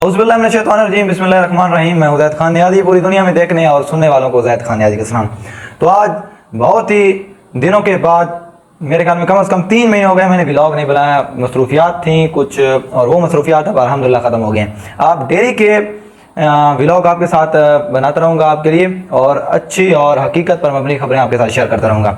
औज़ुबिल्लाहिमिनश्शैतानिर्रजीम बिस्मिल्लाहिर्रहमानिर्रहीम। मैं उज़ैद खान नियाज़ी पूरी दुनिया में देखने और सुनने वालों को उज़ैद खान नियाज़ी का सलाम। तो आज बहुत ही दिनों के बाद मेरे ख्याल में कम से कम 3 महीने हो गए मैंने व्लॉग नहीं बनाया। मसरूफियात थी कुछ और वो मसरूफियात अब अल्हम्दुलिल्लाह ख़त्म हो गए हैं। आप डेली के व्लॉग आपके साथ बनाता रहूँगा आपके लिए और अच्छी और हकीकत पर मबनी खबरें आपके साथ शेयर करता रहूँगा।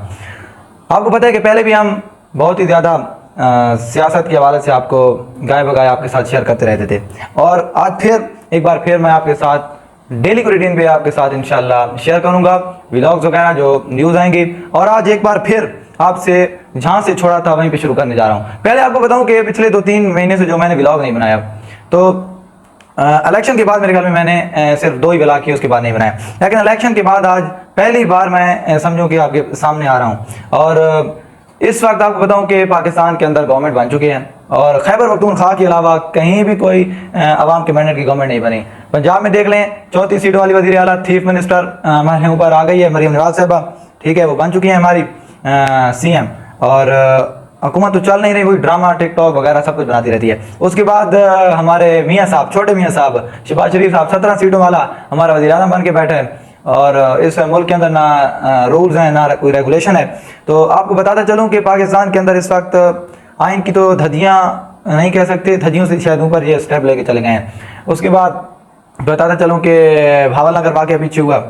आपको पता है कि पहले भी हम बहुत ही ज़्यादा सियासत के हवाले से आपको गाय बगाए आपके साथ शेयर करते रहते थे और आज फिर एक बार फिर मैं आपके साथ डेली को रूटीन पे आपके साथ इंशाल्लाह शेयर करूंगा व्लॉग्स वगैरह जो न्यूज़ आएंगी। और आज एक बार फिर आपसे जहां से छोड़ा था वहीं पे शुरू करने जा रहा हूं। पहले आपको बताऊं कि पिछले 2-3 महीने से जो मैंने व्लॉग नहीं बनाया, तो इलेक्शन के बाद मेरे ख्याल में मैंने सिर्फ 2 ही व्लॉग किए, उसके बाद नहीं बनाया। लेकिन इलेक्शन के बाद आज पहली बार मैं समझूं कि आपके सामने आ रहा हूँ। और इस वक्त आपको बताऊं कि पाकिस्तान के अंदर गवर्नमेंट बन चुकी है और खैबर पख्तूनख्वा के अलावा कहीं भी कोई अवाम के मैंडेट की गवर्नमेंट नहीं बनी। पंजाब में देख लें 34 सीटों वाली वज़ीर आला चीफ मिनिस्टर हमारे ऊपर आ गई है, मरीम नवाज साहबा, ठीक है, वो बन चुकी है हमारी सीएम। और हुकूमत तो चल नहीं रही, वही ड्रामा टिकटॉक वगैरह सब कुछ बनाती रहती है। उसके बाद हमारे मियाँ साहब, छोटे मियाँ साहब शहबाज शरीफ साहब 17 सीटों वाला हमारा वज़ीर आज़म बन के बैठे हैं और इस मुल्क के अंदर ना रूल्स हैं ना कोई रेगुलेशन है। तो आपको बताता चलूं कि पाकिस्तान के अंदर इस वक्त आइन की तो धज्जियां नहीं कह सकते, धज्जियों से शायद ऊपर ये स्टेप लेके चले गए हैं। उसके बाद बताता चलूं कि भावलनगर वाक़या पीछे हुआ,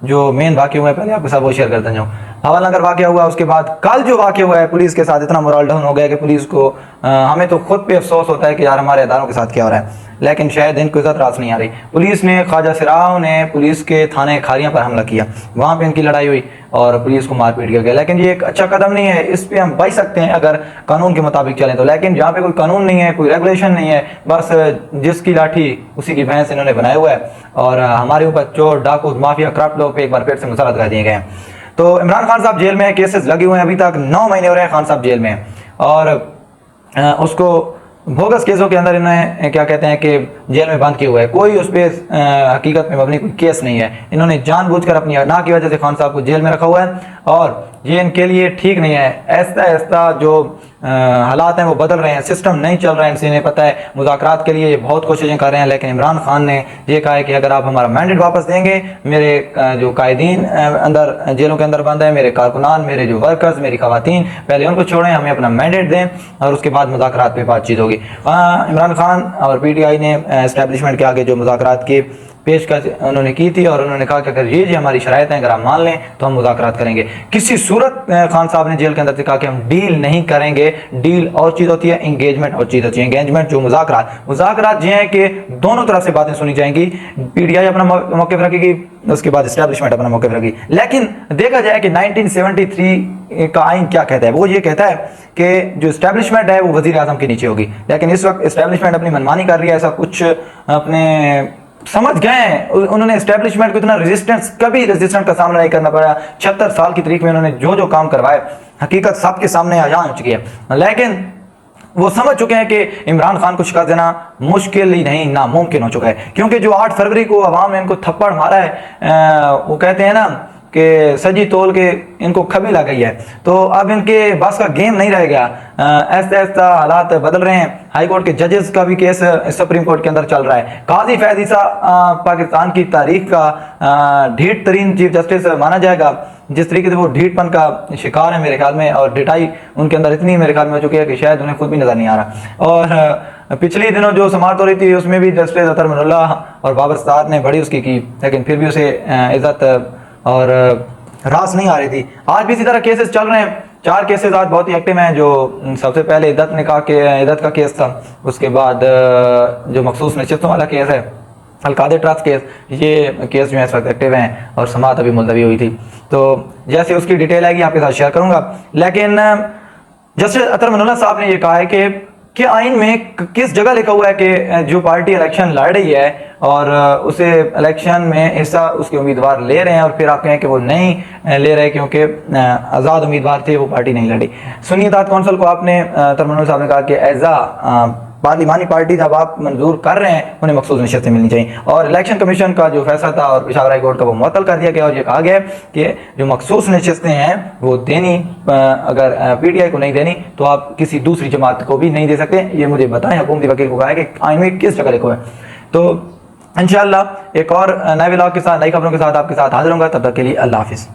जो मेन वाक़या हुआ है पहले आपके साथ वो शेयर करता जाऊँ। भावलनगर वाक़या हुआ, उसके बाद कल जो वाक़या हुआ है पुलिस के साथ इतना मोरल डाउन हो गया कि पुलिस को हमें तो खुद पे अफसोस होता है कि यार हमारे अदारों के साथ क्या हो रहा है, लेकिन शायद इनको इज्जत रास नहीं आ रही। पुलिस ने ख्वाजा सिराव ने पुलिस के थाने खारियां पर हमला किया, वहाँ पे इनकी लड़ाई हुई और पुलिस को मारपीट किया गया। लेकिन ये एक अच्छा कदम नहीं है, इस पे हम बच सकते हैं अगर कानून के मुताबिक चलें तो। लेकिन जहाँ पे कोई कानून नहीं है, कोई रेगुलेशन नहीं है, बस जिसकी लाठी उसी की भैंस इन्होंने बनाया हुआ है और हमारे ऊपर चोर डाकू माफिया करप्ट लोग पे एक बार फिर से मुसलत कर दिए गए हैं। तो इमरान खान साहब जेल में, केसेस लगे हुए हैं, अभी तक 9 महीने हो रहे हैं खान साहब जेल में और उसको बोगस केसों के अंदर इन्हें क्या कहते हैं कि जेल में बंद किया हुआ है। कोई उस पर हकीकत में मबनी कोई केस नहीं है। इन्होंने जानबूझकर अपनी अना की वजह से खान साहब को जेल में रखा हुआ है और ये इनके लिए ठीक नहीं है। ऐसा ऐसा जो हालात हैं वो बदल रहे हैं, सिस्टम नहीं चल रहा है, इनसे इन्हें पता है। मुज़ाकरात के लिए ये बहुत कोशिशें कर रहे हैं, लेकिन इमरान खान ने ये कहा है कि अगर आप हमारा मैंडेट वापस देंगे, मेरे जो कायदीन अंदर जेलों के अंदर बंद है, मेरे कारकुनान, मेरे जो वर्कर्स, मेरी खवातीन, पहले उनको छोड़ें, हमें अपना मैंडेट दें और उसके बाद मुज़ाकरात पे बातचीत होगी। इमरान खान और PTI ने एस्टेब्लिशमेंट के आगे जो मुज़ाकरात की पेशकश उन्होंने की थी और उन्होंने कहा कि अगर ये हमारी शराइत हैं, अगर आप मान लें तो हम मुज़ाकरात करेंगे। किसी सूरत खान साहब ने जेल के अंदर से कहा कि हम डील नहीं करेंगे। डील और चीज़ होती है, इंगेजमेंट और चीज़ होती है। इंगेजमेंट जो मुज़ाकरात ये हैं कि दोनों तरफ से बातें सुनी जाएंगी। PTI अपना मौक़िफ़ रखेगी, उसके बाद एस्टेब्लिशमेंट अपना मौक़िफ़ रखेगी। लेकिन देखा जाए कि 1973 का आइन क्या कहता है, वो ये कहता है कि जो एस्टेब्लिशमेंट है वो वज़ीर आज़म के नीचे होगी। लेकिन इस वक्त एस्टेब्लिशमेंट अपनी मनमानी कर रही है, ऐसा कुछ अपने समझ गए हैं। उन्होंने एस्टेब्लिशमेंट को इतना कभी रेजिस्टेंस का सामना नहीं करना पड़ा। 76 साल की तारीख में उन्होंने जो जो काम करवाए, हकीकत सबके सामने आ चुकी है। लेकिन वो समझ चुके हैं कि इमरान खान को शिकस्त देना मुश्किल ही नहीं, नामुमकिन हो चुका है। क्योंकि जो 8 फरवरी को अवाम ने इनको थप्पड़ मारा है, वो कहते हैं ना कि सजी तोल के इनको खबी लग गई है, तो अब इनके बस का गेम नहीं रह गया। ऐसा ऐसा हालात बदल रहे हैं। हाई कोर्ट के जजेस का भी केस सुप्रीम कोर्ट के अंदर चल रहा है। काजी फैज़ ईसा पाकिस्तान की तारीख का ढीठ तरीन चीफ जस्टिस माना जाएगा। जिस तरीके से वो ढीठपन का शिकार है मेरे ख्याल में, और ढिठाई उनके अंदर इतनी मेरे ख्याल में हो चुकी है कि शायद उन्हें खुद भी नजर नहीं आ रहा। और पिछले दिनों जो समाअत हो रही थी उसमें भी जस्टिस अतर मिनुल्लाह और बाबर साद ने बड़ी उसकी की, लेकिन फिर भी उसे इज्जत और रास नहीं आ रही थी। आज भी इसी तरह केसेस चल रहे हैं। 4 केसेस आज बहुत ही एक्टिव हैं। जो सबसे पहले इद्दत का केस था, उसके बाद जो मखसूस नशिस्तों वाला केस है, अलकादे ट्रस्ट केस, ये केस जो है इस वक्त एक्टिव हैं और समाअत अभी मुलतवी हुई थी। तो जैसे उसकी डिटेल आएगी आपके साथ शेयर करूंगा। लेकिन जस्टिस अतर मिनुल्लाह साहब ने यह कहा है कि आइन में किस जगह लिखा हुआ है कि जो पार्टी इलेक्शन लड़ रही है और उसे इलेक्शन में हिस्सा उसके उम्मीदवार ले रहे हैं और फिर आप कहें कि वो नहीं ले रहे क्योंकि आज़ाद उम्मीदवार थे, वो पार्टी नहीं लड़ी। सुन्नी इत्तेहाद कौंसिल को आपने अतर मिनुल्लाह साहब ने कहा कि एज पार्लिमानी पार्टी जब आप मंजूर कर रहे हैं उन्हें मखसूस नशस्तें मिलनी चाहिए। और इलेक्शन कमीशन का जो फैसला था और पेशावर हाई कोर्ट का वो मुअत्तल कर दिया गया और ये कहा गया कि जो मखसूस नशस्तें हैं वो देनी, अगर PTI को नहीं देनी तो आप किसी दूसरी जमात को भी नहीं दे सकते। ये मुझे बताएं, हुकूमती वकील को कहा है कि आइन में किस जगह लिखा है। तो इंशाल्लाह एक और नए व्लॉग के साथ, नई खबरों के साथ आपके साथ हाजिर होऊंगा। तब तक के लिए अल्लाह हाफिज़।